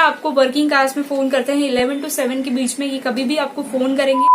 आपको working hours में phone करते हैं 11 to 7 के बीच में, ये कभी भी आपको फोन करेंगे।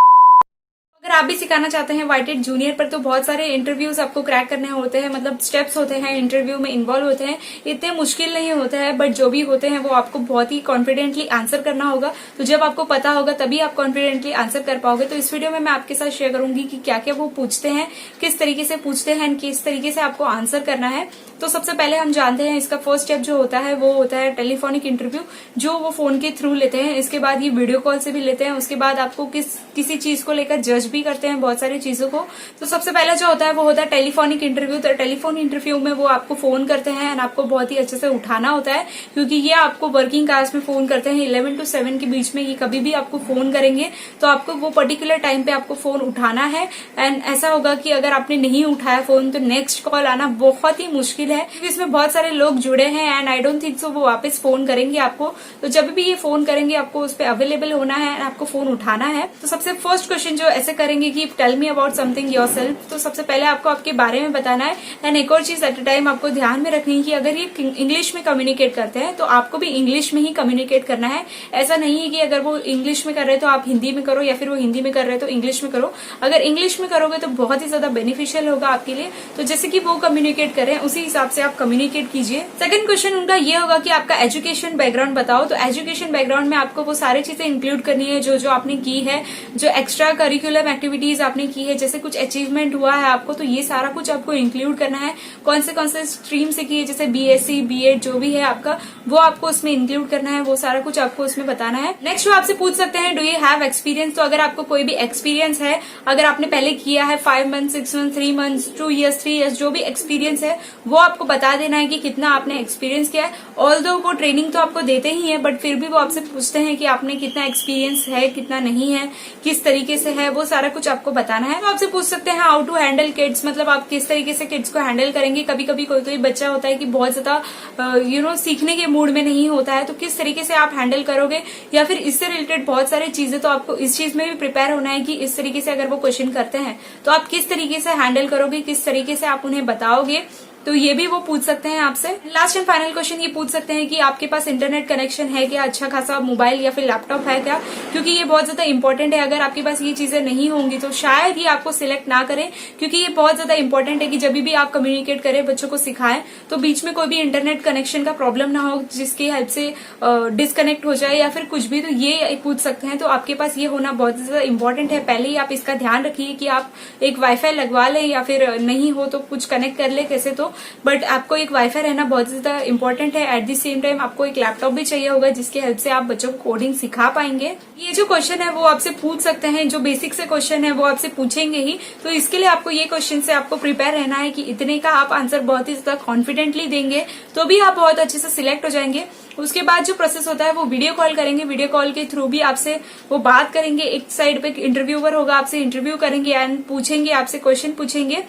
अगर आप भी सिखाना चाहते हैं वाइटेड जूनियर पर, तो बहुत सारे इंटरव्यूज आपको क्रैक करने होते हैं, मतलब स्टेप्स होते हैं इंटरव्यू में इन्वॉल्व होते हैं। इतने मुश्किल नहीं होते हैं, बट जो भी होते हैं वो आपको बहुत ही कॉन्फिडेंटली आंसर करना होगा। तो जब आपको पता होगा तभी आप कॉन्फिडेंटली आंसर कर पाओगे। तो इस वीडियो में मैं आपके साथ शेयर करूंगी कि क्या क्या वो पूछते हैं, किस तरीके से पूछते हैं, किस तरीके से आपको आंसर करना है। तो सबसे पहले हम जानते हैं इसका फर्स्ट स्टेप जो होता है वो होता है टेलीफोनिक इंटरव्यू, जो वो फोन के थ्रू लेते हैं। इसके बाद ये वीडियो कॉल से भी लेते हैं। उसके बाद आपको किसी चीज को लेकर जज भी करते हैं, बहुत सारी चीजों को। तो सबसे पहले जो होता है वो होता है टेलीफोनिक इंटरव्यू। तो टेलीफोन इंटरव्यू में वो आपको फोन करते हैं एंड आपको बहुत ही अच्छे से उठाना होता है, क्योंकि ये आपको वर्किंग आवर्स में फोन करते हैं 11 to 7 के बीच में। ये कभी भी आपको फोन करेंगे तो आपको वो पर्टिकुलर टाइम पे आपको फोन उठाना है। एंड ऐसा होगा कि अगर आपने नहीं उठाया फोन तो नेक्स्ट कॉल आना बहुत ही मुश्किल है, क्योंकि इसमें बहुत सारे लोग जुड़े हैं and I don't think so वो वापस फोन करेंगे आपको। तो जब भी ये फोन करेंगे आपको उस पर अवेलेबल होना है एंड आपको फोन उठाना है। तो सबसे फर्स्ट क्वेश्चन जो ऐसे करेंगे कि tell me about something yourself. तो सबसे पहले आपको आपके बारे में बताना है। एंड एक और चीज एट अ टाइम आपको ध्यान में रखनी है कि अगर ये इंग्लिश में कम्युनिकेट करते हैं तो आपको भी इंग्लिश में ही कम्युनिकेट करना है। ऐसा नहीं है कि अगर वो इंग्लिश में कर रहे हैं तो आप हिंदी में करो, या फिर वो हिंदी में कर रहे हैं तो इंग्लिश में करो। अगर इंग्लिश में करोगे तो बहुत ही ज्यादा बेनिफिशियल होगा आपके लिए। तो जैसे कि वो कम्युनिकेट करें उसी हिसाब से आप कम्युनिकेट कीजिए। सेकंड क्वेश्चन उनका ये होगा कि आपका एजुकेशन बैकग्राउंड बताओ। तो एजुकेशन बैकग्राउंड में आपको वो सारी चीजें इंक्लूड करनी है जो आपने की है, जो एक्स्ट्रा करिकुलम एक्टिविटीज आपने की है, जैसे कुछ अचीवमेंट हुआ है आपको, तो ये सारा कुछ आपको इंक्लूड करना है। कौन से स्ट्रीम से की है, जैसे बीएससी बीएड जो भी है आपका, वो आपको उसमें इंक्लूड करना है। वो सारा कुछ आपको उसमें बताना है। नेक्स्ट वो आपसे पूछ सकते हैं डू यू हैव एक्सपीरियंस। तो अगर आपको कोई भी एक्सपीरियंस है, अगर आपने पहले किया है 5 months 6 months 3 months 2 years 3 years, जो भी एक्सपीरियंस है वो आपको बता देना है कि कितना आपने एक्सपीरियंस किया है। ऑल्दो वो ट्रेनिंग तो आपको देते ही है, बट फिर भी वो आपसे पूछते हैं कि आपने कितना एक्सपीरियंस है, कितना नहीं है, किस तरीके से है, वो सारा कुछ आपको बताना है। तो आपसे पूछ सकते हैं हाउ टू हैंडल किड्स, मतलब आप किस तरीके से किड्स को हैंडल करेंगे। कभी कभी कोई बच्चा होता है कि बहुत ज्यादा सीखने के मूड में नहीं होता है, तो किस तरीके से आप हैंडल करोगे, या फिर इससे रिलेटेड बहुत सारी चीजें। तो आपको इस चीज में भी प्रिपेयर होना है कि इस तरीके से अगर वो क्वेश्चन करते हैं तो आप किस तरीके से हैंडल करोगे, किस तरीके से आप उन्हें बताओगे। तो ये भी वो पूछ सकते हैं आपसे। लास्ट एंड फाइनल क्वेश्चन ये पूछ सकते हैं कि आपके पास इंटरनेट कनेक्शन है क्या, अच्छा खासा मोबाइल या फिर लैपटॉप है क्या, क्योंकि ये बहुत ज्यादा इंपॉर्टेंट है। अगर आपके पास ये चीजें नहीं होंगी तो शायद ये आपको सिलेक्ट ना करें, क्योंकि ये बहुत ज्यादा इंपॉर्टेंट है कि जब भी आप कम्युनिकेट करें, बच्चों को सिखाएं, तो बीच में कोई भी इंटरनेट कनेक्शन का प्रॉब्लम ना हो जिसकी हेल्प से डिस्कनेक्ट हो जाए या फिर कुछ भी। तो ये पूछ सकते हैं। तो आपके पास ये होना बहुत ज्यादा इंपॉर्टेंट है। पहले ही आप इसका ध्यान रखिए कि आप एक वाईफाई लगवा लें, या फिर नहीं हो तो कुछ कनेक्ट कर ले कैसे, तो बट आपको एक वाईफाई रहना बहुत ज्यादा इंपॉर्टेंट है। एट द सेम टाइम आपको एक लैपटॉप भी चाहिए होगा जिसकी हेल्प से आप बच्चों को कोडिंग सिखा पाएंगे। ये जो क्वेश्चन है वो आपसे पूछ सकते हैं, जो बेसिक से क्वेश्चन है वो आपसे पूछेंगे ही। तो इसके लिए आपको ये क्वेश्चन से आपको प्रिपेयर रहना है कि इतने का आप आंसर बहुत ही ज्यादा कॉन्फिडेंटली देंगे तो भी आप बहुत अच्छे से सिलेक्ट हो जाएंगे। उसके बाद जो प्रोसेस होता है वो वीडियो कॉल करेंगे। वीडियो कॉल के थ्रू भी आपसे वो बात करेंगे। एक साइड पे इंटरव्यूअर होगा, आपसे इंटरव्यू करेंगे एंड पूछेंगे, आपसे क्वेश्चन पूछेंगे।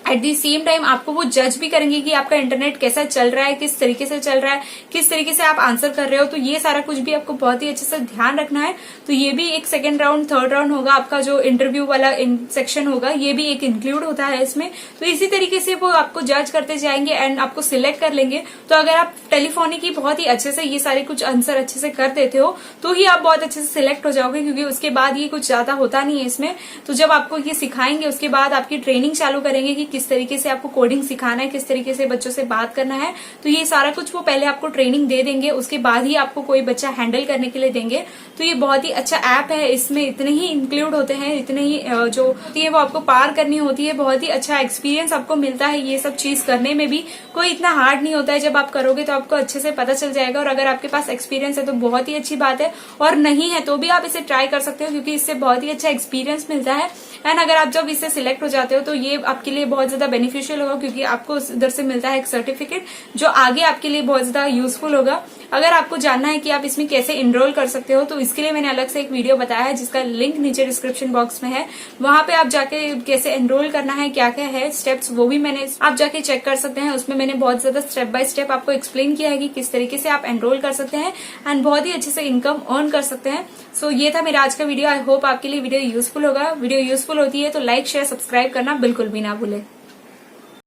एट दी सेम टाइम आपको वो जज भी करेंगे कि आपका इंटरनेट कैसा चल रहा है, किस तरीके से चल रहा है, किस तरीके से आप आंसर कर रहे हो। तो ये सारा कुछ भी आपको बहुत ही अच्छे से ध्यान रखना है। तो ये भी एक सेकंड राउंड थर्ड राउंड होगा, आपका जो इंटरव्यू वाला सेक्शन होगा ये भी एक इंक्लूड होता है इसमें। तो इसी तरीके से वो आपको जज करते जाएंगे एंड आपको सिलेक्ट कर लेंगे। तो अगर आप टेलीफोनिक ही बहुत ही अच्छे से ये सारे कुछ आंसर अच्छे से कर देते हो तो ही आप बहुत अच्छे से सिलेक्ट हो जाओगे, क्योंकि उसके बाद ये कुछ ज्यादा होता नहीं है इसमें। तो जब आपको ये सिखाएंगे उसके बाद आपकी ट्रेनिंग चालू करेंगे कि किस तरीके से आपको कोडिंग सिखाना है, किस तरीके से बच्चों से बात करना है। तो ये सारा कुछ वो पहले आपको ट्रेनिंग दे देंगे, उसके बाद ही आपको कोई बच्चा हैंडल करने के लिए देंगे। तो ये बहुत ही अच्छा ऐप है, इसमें इतने ही इंक्लूड होते हैं, इतने ही जो होती है वो आपको पार करनी होती है। बहुत ही अच्छा एक्सपीरियंस आपको मिलता है ये सब चीज करने में भी। कोई इतना हार्ड नहीं होता है, जब आप करोगे तो आपको अच्छे से पता चल जाएगा। और अगर आपके पास एक्सपीरियंस है तो बहुत ही अच्छी बात है, और नहीं है तो भी आप इसे ट्राई कर सकते हो, क्योंकि इससे बहुत ही अच्छा एक्सपीरियंस मिलता है। एंड अगर आप जब इससे सिलेक्ट हो जाते हो तो ये आपके लिए बहुत ज्यादा बेनिफिशियल होगा, क्योंकि आपको उधर से मिलता है एक सर्टिफिकेट जो आगे आपके लिए बहुत ज्यादा यूजफुल होगा। अगर आपको जानना है कि आप इसमें कैसे एनरोल कर सकते हो तो इसके लिए मैंने अलग से एक वीडियो बताया है जिसका लिंक नीचे डिस्क्रिप्शन बॉक्स में है। वहां पे आप जाके कैसे एनरोल करना है, क्या क्या है स्टेप्स, वो भी मैंने आप जाके चेक कर सकते हैं। उसमें मैंने बहुत ज्यादा स्टेप बाय स्टेप आपको एक्सप्लेन किया है कि किस तरीके से आप एनरोल कर सकते हैं एंड बहुत ही अच्छे से इनकम अर्न कर सकते हैं। सो ये था मेरा आज का वीडियो। आई होप आपके लिए वीडियो यूजफुल होगा। वीडियो यूजफुल होती है तो लाइक शेयर सब्सक्राइब करना बिल्कुल भी ना भूले।